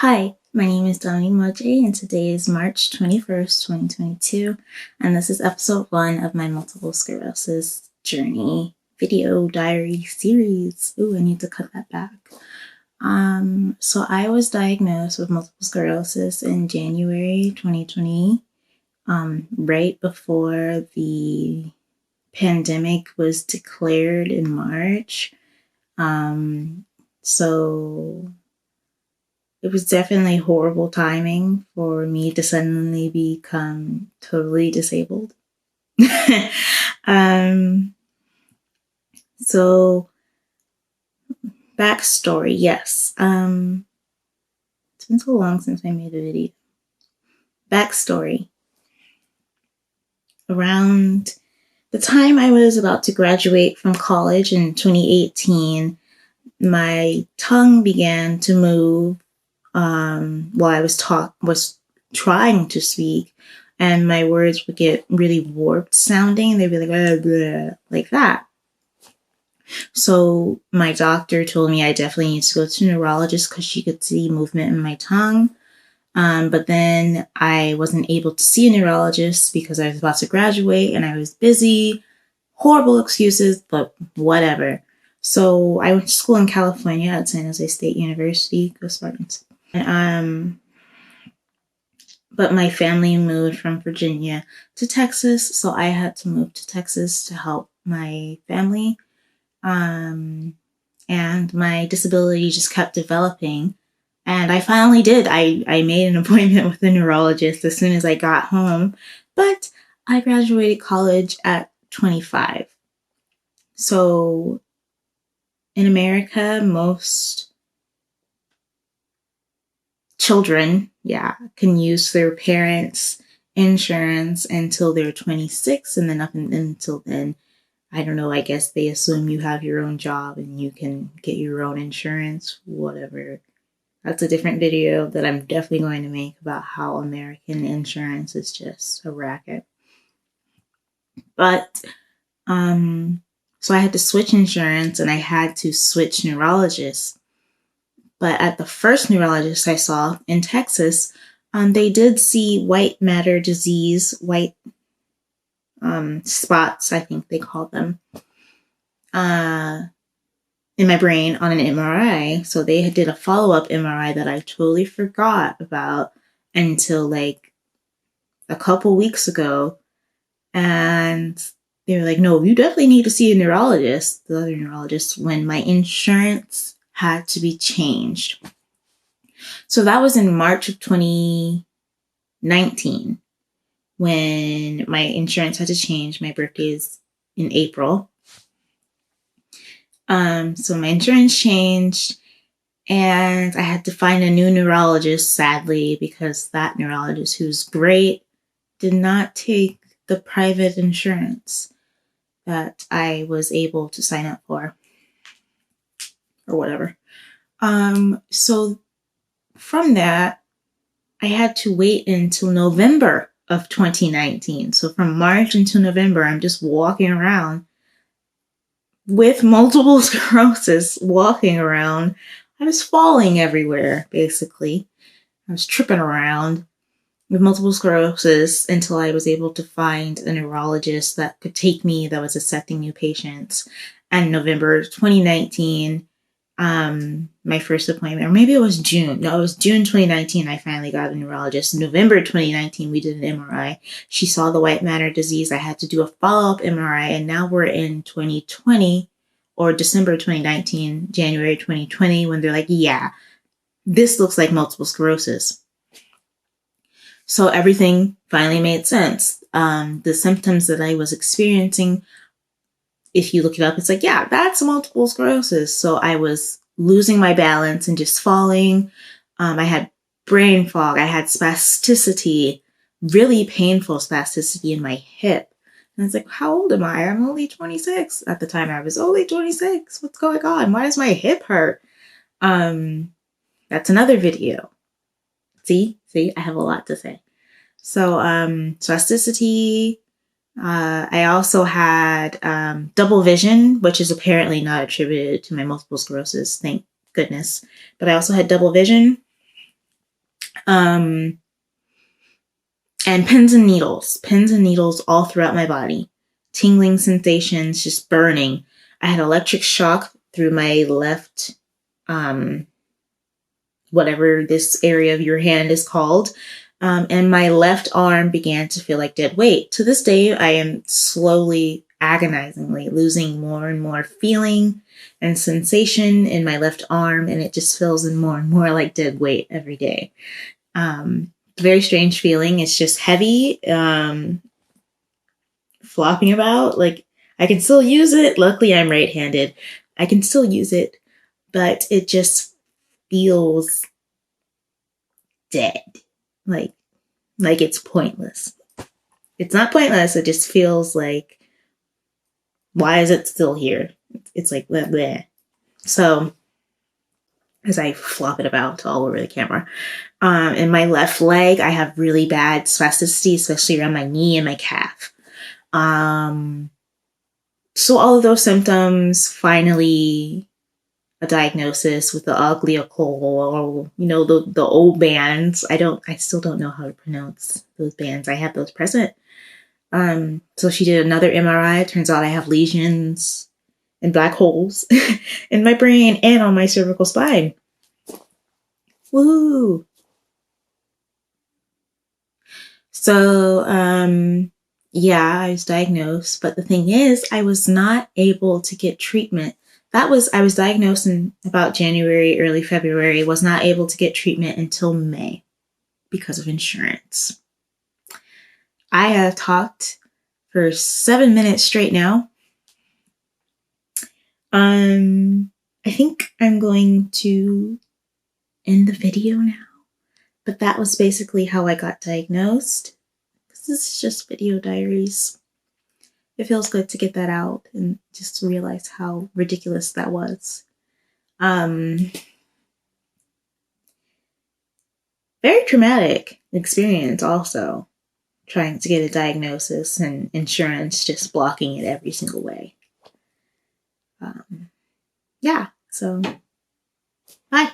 Hi, my name is Donnie Moje, and today is March 21st, 2022, and this is episode 1 of my multiple sclerosis journey video diary series. Ooh, I need to cut that back. So I was diagnosed with multiple sclerosis in January 2020, right before the pandemic was declared in March. So it was definitely horrible timing for me to suddenly become totally disabled. um, so backstory, yes. It's been so long since I made a video. Backstory. Around the time I was about to graduate from college in 2018, my tongue began to move while I was trying to speak, and my words would get really warped sounding. They'd be like, blah, blah, like that. So my doctor told me I definitely need to go to a neurologist because she could see movement in my tongue. But then I wasn't able to see a neurologist because I was about to graduate and I was busy. Horrible excuses, but whatever. So I went to school in California at San Jose State University. Go Spartans. But my family moved from Virginia to Texas, so I had to move to Texas to help my family. And my disability just kept developing. And I finally did. I made an appointment with a neurologist as soon as I got home. But I graduated college at 25. So in America, most children, can use their parents' insurance until they're 26, and then up until then, I don't know, I guess they assume you have your own job and you can get your own insurance, whatever. That's a different video that I'm definitely going to make about how American insurance is just a racket. But, so I had to switch insurance and I had to switch neurologists. But at the first neurologist I saw in Texas, they did see white matter disease, white spots, I think they called them, in my brain on an MRI. So they did a follow-up MRI that I totally forgot about until like a couple weeks ago. And they were like, no, you definitely need to see a neurologist, the other neurologist, when my insurance had to be changed. So that was in March of 2019 when my insurance had to change. My birthday is in April. So my insurance changed and I had to find a new neurologist, sadly, because that neurologist, who's great, did not take the private insurance that I was able to sign up for or whatever. So from that, I had to wait until November of 2019. So from March until November, I'm just walking around with multiple sclerosis, walking around. I was falling everywhere, basically. I was tripping around with multiple sclerosis until I was able to find a neurologist that could take me, that was accepting new patients. And November 2019, my first appointment, or maybe it was June. No, it was June 2019. I finally got a neurologist. November 2019, we did an MRI. She saw the white matter disease. I had to do a follow-up MRI, and now we're in 2020 or December 2019, January 2020, when they're like, yeah, this looks like multiple sclerosis. So everything finally made sense. The symptoms that I was experiencing, if you look it up, it's like, yeah, that's multiple sclerosis. So I was losing my balance and just falling. I had brain fog. I had spasticity, really painful spasticity in my hip. And it's like, how old am I? I'm only 26. At the time, I was only 26. What's going on? Why does my hip hurt? That's another video. See, I have a lot to say. So, spasticity. I also had double vision, which is apparently not attributed to my multiple sclerosis, thank goodness. But I also had double vision. And pins and needles all throughout my body, tingling sensations, just burning. I had electric shock through my left, whatever this area of your hand is called. And my left arm began to feel like dead weight. To this day, I am slowly, agonizingly losing more and more feeling and sensation in my left arm, and it just feels more and more like dead weight every day. Very strange feeling. It's just heavy, flopping about. Like, I can still use it. Luckily, I'm right-handed. I can still use it, but it just feels dead. Like it's pointless. It's not pointless. It just feels like, why is it still here? It's like, bleh, bleh. So, as I flop it about all over the camera. In my left leg, I have really bad spasticity, especially around my knee and my calf. So all of those symptoms, finally a diagnosis with the ugly or the old bands. I still don't know how to pronounce those bands. I have those present. So she did another MRI. It turns out I have lesions and black holes in my brain and on my cervical spine. Woo! So, yeah, I was diagnosed, but the thing is, I was not able to get treatment. I was diagnosed in about January, early February, was not able to get treatment until May because of insurance. I have talked for 7 minutes straight now. I think I'm going to end the video now, but that was basically how I got diagnosed. This is just video diaries. It feels good to get that out and just realize how ridiculous that was. Very traumatic experience also, trying to get a diagnosis and insurance just blocking it every single way. Yeah, so bye.